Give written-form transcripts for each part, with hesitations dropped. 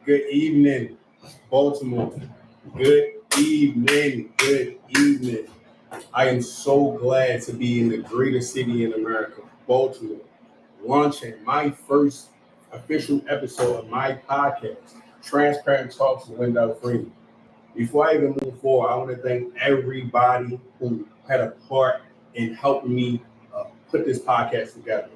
Good evening, Baltimore. Good evening. Good evening. I am so glad to be in the greatest city in America, Baltimore, launching my first official episode of my podcast, Transparent Talks with Wendell Freeman. Before I even move forward, I want to thank everybody who had a part in helping me put this podcast together.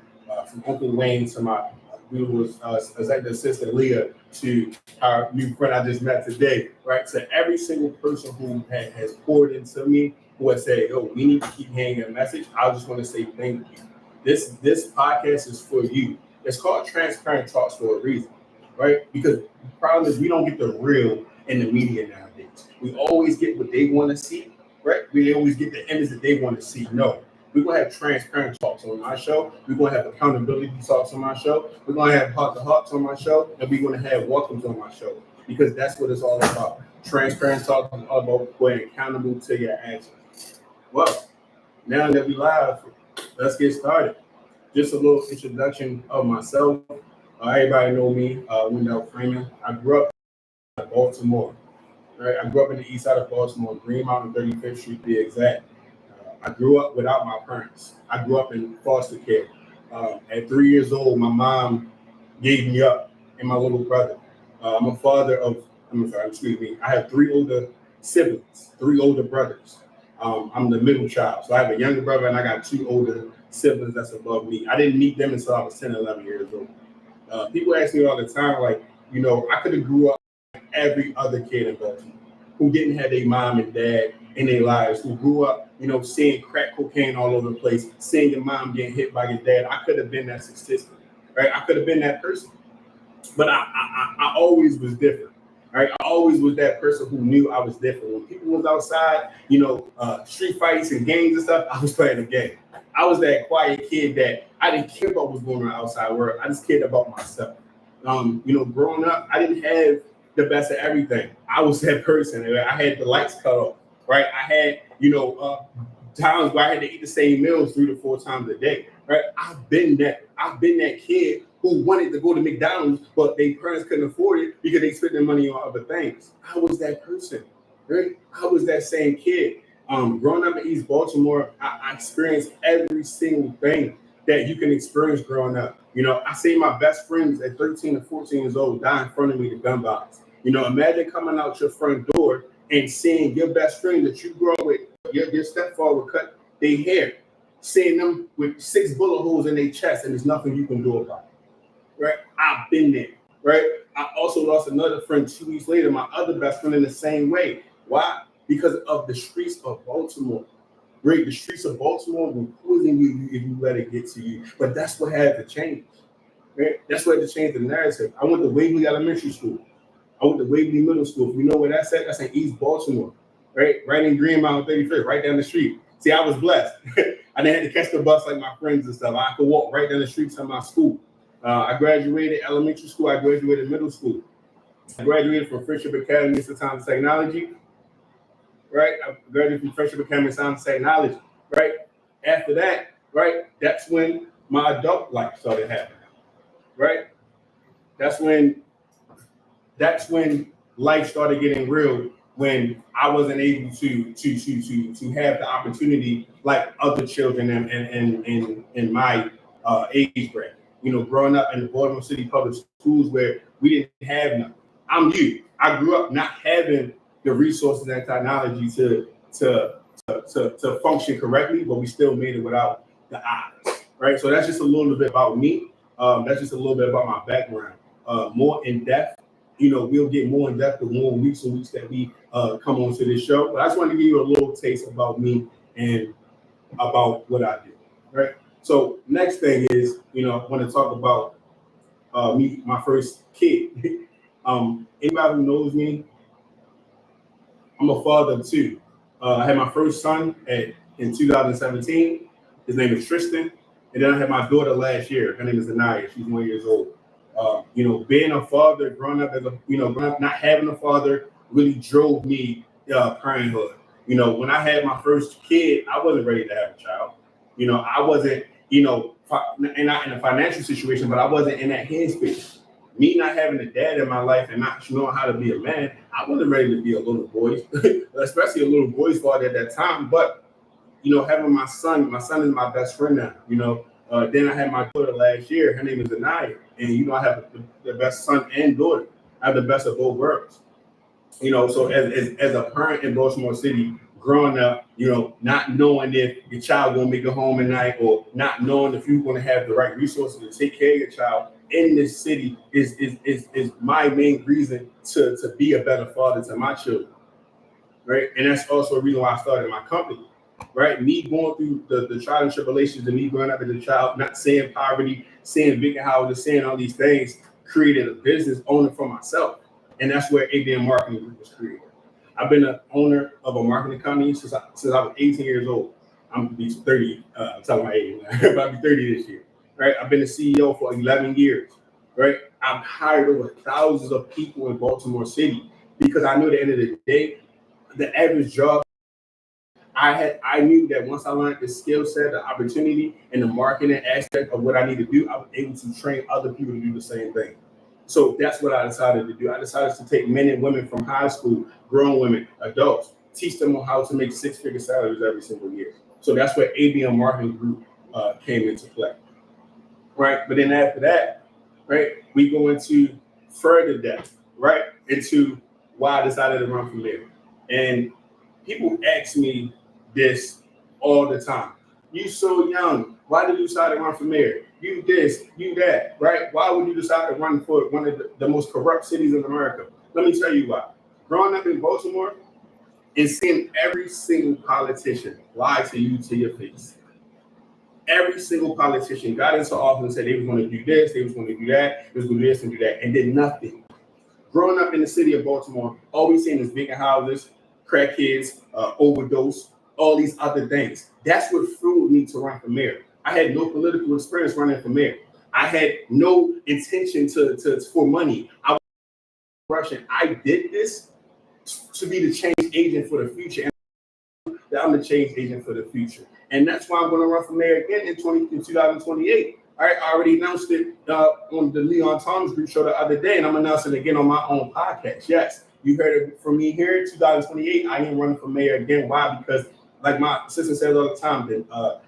From Uncle Wayne to my executive assistant Leah to our new friend I just met today, right? To every single person who has poured into me, who has said, "Yo, we need to keep hearing a message." I just want to say thank you. This podcast is for you. It's called Transparent Talks for a reason, right? Because the problem is we don't get the real in the media nowadays. We always get what they want to see, right? We always get the image that they want to see. No. We're going to have transparent talks on my show. We're going to have accountability talks on my show. We're going to have heart-to-hearts on my show. And we're going to have welcomes on my show. Because that's what it's all about. Transparent talks is all about being accountable to your actions. Well, now that we're live, let's get started. Just a little introduction of myself. Everybody know me, Wendell Freeman. I grew up in Baltimore. Right? I grew up in the east side of Baltimore, Greenmount and 35th Street to be exact. I grew up without my parents. I grew up in foster care. At 3 years old, my mom gave me up and my little brother. I'm a father of, I have three older siblings, three older brothers. I'm the middle child. So I have a younger brother and I got two older siblings that's above me. I didn't meet them until I was 10, 11 years old. People ask me all the time, like, I could have grew up like every other kid in Baltimore who didn't have their mom and dad in their lives, who grew up, seeing crack cocaine all over the place, seeing your mom getting hit by your dad. I could have been that statistic, right? I could have been that person. But I always was different, right? I always was that person who knew I was different. When people was outside, street fights and games and stuff, I was playing the game. I was that quiet kid that I didn't care about what's going on outside world. I just cared about myself. Growing up, I didn't have the best of everything. I was that person. I had the lights cut off. Right, I had times where I had to eat the same meals 3 to 4 times a day. Right, I've been that kid who wanted to go to McDonald's, but their parents couldn't afford it because they spent their money on other things. I was that person. Right, I was that same kid. Growing up in East Baltimore, I experienced every single thing that you can experience growing up. I seen my best friends at 13 or 14 years old die in front of me to gun violence. Imagine coming out your front door and seeing your best friend that you grew up with, your stepfather would cut their hair, seeing them with 6 bullet holes in their chest, and there's nothing you can do about it. Right? I've been there. Right? I also lost another friend 2 weeks later, my other best friend in the same way. Why? Because of the streets of Baltimore. Right? The streets of Baltimore will poison you if you let it get to you. But that's what had to change. Right? That's what had to change the narrative. I went to Waverly Elementary School. I went to Waverly Middle School. If you know where that's at, that's in East Baltimore, right in Greenmount 35th, right down the street. See, I was blessed. I didn't have to catch the bus like my friends and stuff. I could walk right down the street to my school. I graduated elementary school. I graduated middle school. I graduated from Friendship Academy of Science and Technology. Right? I graduated from Friendship Academy of Science and Technology. Right? After that, right, that's when my adult life started happening. Right? That's when life started getting real, when I wasn't able to have the opportunity like other children in my age bracket. Growing up in the Baltimore City public schools where we didn't have nothing. I'm you. I grew up not having the resources and technology to function correctly, but we still made it without the odds. Right. So that's just a little bit about me. That's just a little bit about my background. More in depth. We'll get more in depth the more weeks and weeks that we come onto this show. But I just wanted to give you a little taste about me and about what I do. Right. So next thing is, I want to talk about me, my first kid. Anybody who knows me, I'm a father of 2. I had my first son in 2017. His name is Tristan. And then I had my daughter last year. Her name is Anaya. She's 1 year old. Being a father, growing up not having a father really drove me parenthood. When I had my first kid, I wasn't ready to have a child. I wasn't, not in a financial situation, but I wasn't in that headspace. Me not having a dad in my life and not knowing how to be a man, I wasn't ready to be a little boy, especially a little boy's father at that time. But having my son is my best friend now. Then I had my daughter last year. Her name is Anaya, and I have the best son and daughter. I have the best of both worlds. So as a parent in Baltimore City, growing up, not knowing if your child gonna make it home at night, or not knowing if you're gonna have the right resources to take care of your child in this city is my main reason to be a better father to my children, right? And that's also a reason why I started my company, right? Me going through the trial and tribulations and me growing up as a child, not seeing poverty, seeing vacant houses, seeing all these things, created a business owner for myself. And that's where ABM Marketing Group was created. I've been an owner of a marketing company since I was 18 years old. I'm going to be 30, I'm telling my age, but I'll be 30 this year, right? I've been a CEO for 11 years, right? I've hired over thousands of people in Baltimore City because I knew at the end of the day, the average job I knew that once I learned the skill set, the opportunity, and the marketing aspect of what I need to do, I was able to train other people to do the same thing. So that's what I decided to do. I decided to take men and women from high school, grown women, adults, teach them how to make six-figure salaries every single year. So that's where ABM Marketing Group came into play, right? But then after that, right, we go into further depth, right, into why I decided to run for mayor. And people ask me this all the time. You so young. Why did you decide to run for mayor? You this, you that, right? Why would you decide to run for one of the most corrupt cities in America? Let me tell you why. Growing up in Baltimore and seeing every single politician lie to you to your face. Every single politician got into office and said they was going to do this, they was going to do that, they was going to do this and do that, and did nothing. Growing up in the city of Baltimore, all we seen is vacant houses, crackheads, overdose, all these other things. That's what fueled me to run for mayor. I had no political experience running for mayor. I had no intention for money. I was rushing. I did this to be the change agent for the future. And I'm the change agent for the future. And that's why I'm going to run for mayor again in 2028. I already announced it on the Leon Thomas Group show the other day, and I'm announcing it again on my own podcast. Yes, you heard it from me here in 2028. I am running for mayor again. Why? Because, like my sister says all the time,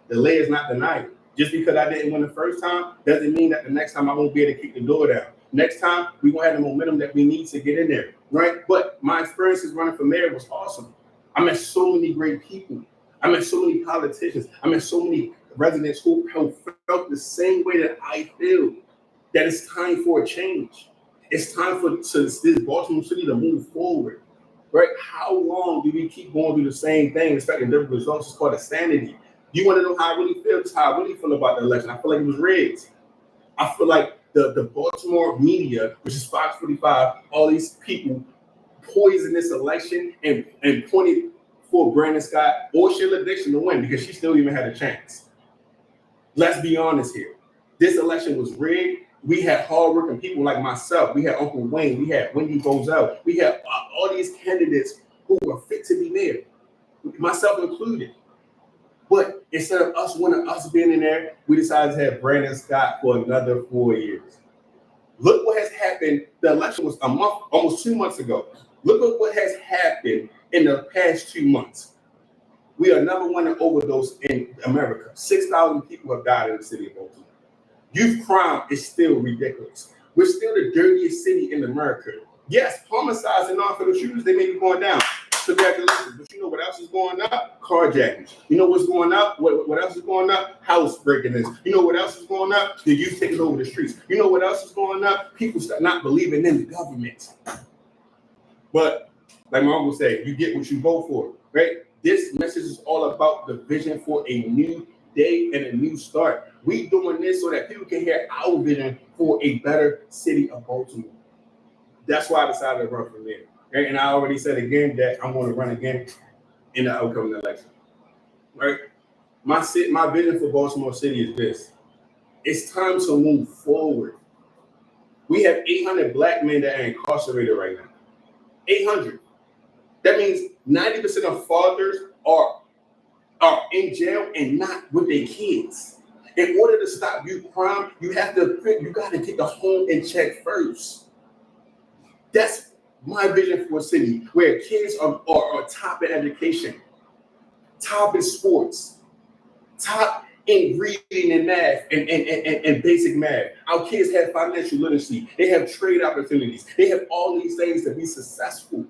delay is not denied. Just because I didn't win the first time doesn't mean that the next time I won't be able to kick the door down. Next time, we're going to have the momentum that we need to get in there, right? But my experiences running for mayor was awesome. I met so many great people. I met so many politicians. I met so many residents who felt the same way that I feel, that it's time for a change. It's time for this Baltimore City to move forward, right? How long do we keep going through the same thing, expecting different results? It's called insanity. You want to know how I really feel? It's how I really feel about the election. I feel like it was rigged. I feel like the Baltimore media, which is Fox 45, all these people poisoned this election and pointed for Brandon Scott or Sheila Dixon to win because she still even had a chance. Let's be honest here. This election was rigged. We had hardworking people like myself. We had Uncle Wayne. We had Wendy Bozell. We had all these candidates who were fit to be mayor, myself included. But instead of us being in there, we decided to have Brandon Scott for another 4 years. Look what has happened. The election was almost 2 months ago. Look at what has happened in the past 2 months. We are number one in overdose in America. 6,000 people have died in the city of Baltimore. Youth crime is still ridiculous. We're still the dirtiest city in America. Yes, homicides and non-fatal shootings, they may be going down. Congratulations. But you know what else is going up? Carjackings. You know what's going up? What else is going up? House breaking. You know what else is going up? The youth taking over the streets. You know what else is going up? People start not believing in the government. But like my uncle said, you get what you vote for, right? This message is all about the vision for a new day and a new start. We doing this so that people can hear our vision for a better city of Baltimore. That's why I decided to run for mayor. Right? And I already said again that I'm going to run again in the upcoming election. Right? My vision for Baltimore City is this. It's time to move forward. We have 800 black men that are incarcerated right now. 800. That means 90% of fathers are in jail and not with their kids. In order to stop youth crime, you got to get the home in check first. That's my vision for a city where kids are top in education, top in sports, top in reading and math and basic math. Our kids have financial literacy. They have trade opportunities. They have all these things to be successful.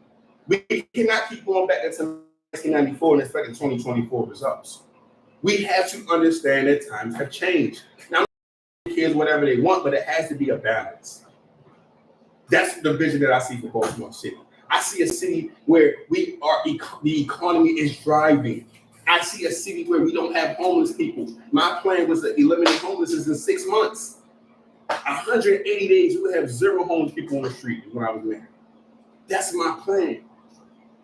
We cannot keep going back into 1994 and expect 2024 results. We have to understand that times have changed. Now, kids whatever they want, but it has to be a balance. That's the vision that I see for Baltimore City. I see a city where the economy is driving. I see a city where we don't have homeless people. My plan was to eliminate homelessness in 6 months. 180 days, we would have 0 homeless people on the street when I was there. That's my plan,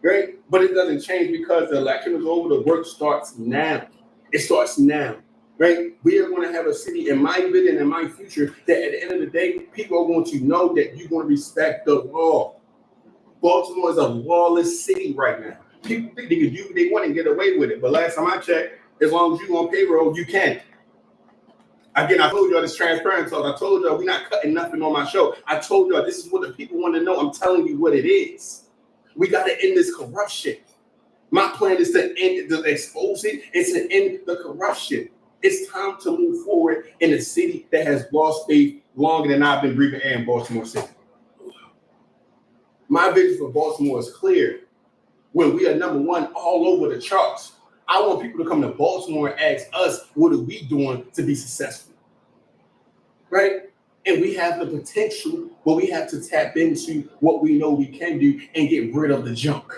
right? But it doesn't change because the election is over. The work starts now. It starts now, right? We are going to have a city in my vision and my future that at the end of the day, people are going to know that you're going to respect the law. Baltimore is a lawless city right now. People think they can do what they want and get away with it. But last time I checked, as long as you're on payroll, you can. Again, I told y'all this transparent talk. I told y'all we're not cutting nothing on my show. I told y'all this is what the people want to know. I'm telling you what it is. We got to end this corruption. My plan is to expose it and to end the corruption. It's time to move forward in a city that has lost faith longer than I've been breathing air in Baltimore City. My vision for Baltimore is clear. When we are number one all over the charts, I want people to come to Baltimore and ask us, what are we doing to be successful? Right? And we have the potential, but we have to tap into what we know we can do and get rid of the junk.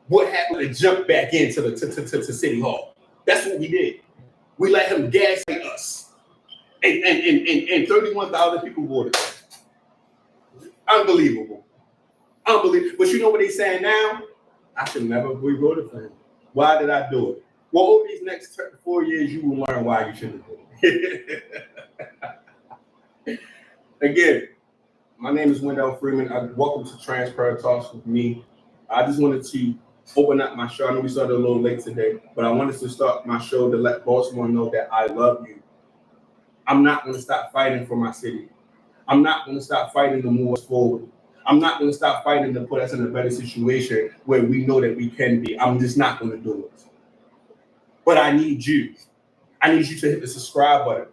What happened to jump back into to City Hall? That's what we did. We let him gaslight us. And 31,000 people voted. Unbelievable. Unbelievable. But you know what they're saying now? I should never have voted for him. Why did I do it? Well, over these next 4 years, you will learn why you shouldn't have done it. Again, my name is Wendell Freeman. Welcome to Transparent Talks with me. I just wanted to open up my show. I know we started a little late today, but I wanted to start my show to let Baltimore know that I love you. I'm not going to stop fighting for my city. I'm not going to stop fighting to move us forward. I'm not going to stop fighting to put us in a better situation where we know that we can be. I'm just not going to do it. But I need you. I need you to hit the subscribe button.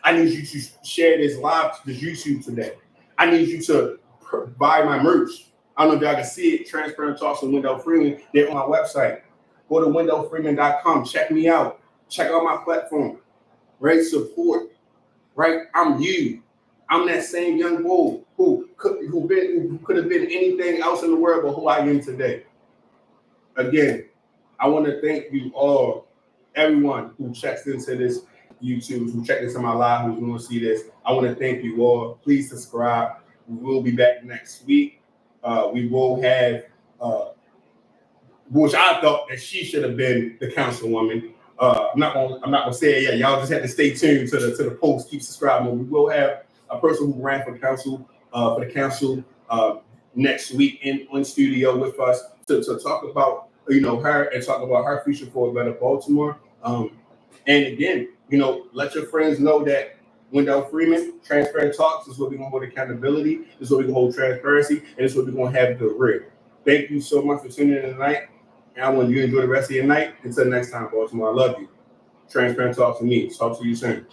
I need you to share this live to this YouTube today. I need you to buy my merch. I don't know if y'all can see it. Transparent Talks with Wendell Freeman. They're on my website. Go to wendellfreeman.com. Check me out. Check out my platform. Right? Support. Right? I'm you. I'm that same young boy who could have been anything else in the world but who I am today. Again, I want to thank you all, everyone who checks into this YouTube, who checked into my live, who's going to see this. I want to thank you all. Please subscribe. We will be back next week. We will have, which I thought that she should have been the councilwoman. I'm not gonna say it yet. Y'all just have to stay tuned to the post. Keep subscribing. We will have a person who ran for the council next week in studio with us to talk about her and talk about her future for a better Baltimore. And again, let your friends know that Wendell Freeman, Transparent Talks is what we're going to hold accountability. This is what we're going to hold transparency, and this is what we're going to have the real. Thank you so much for tuning in tonight. And I want you to enjoy the rest of your night. Until next time, Baltimore, I love you. Transparent Talks to me. Talk to you soon.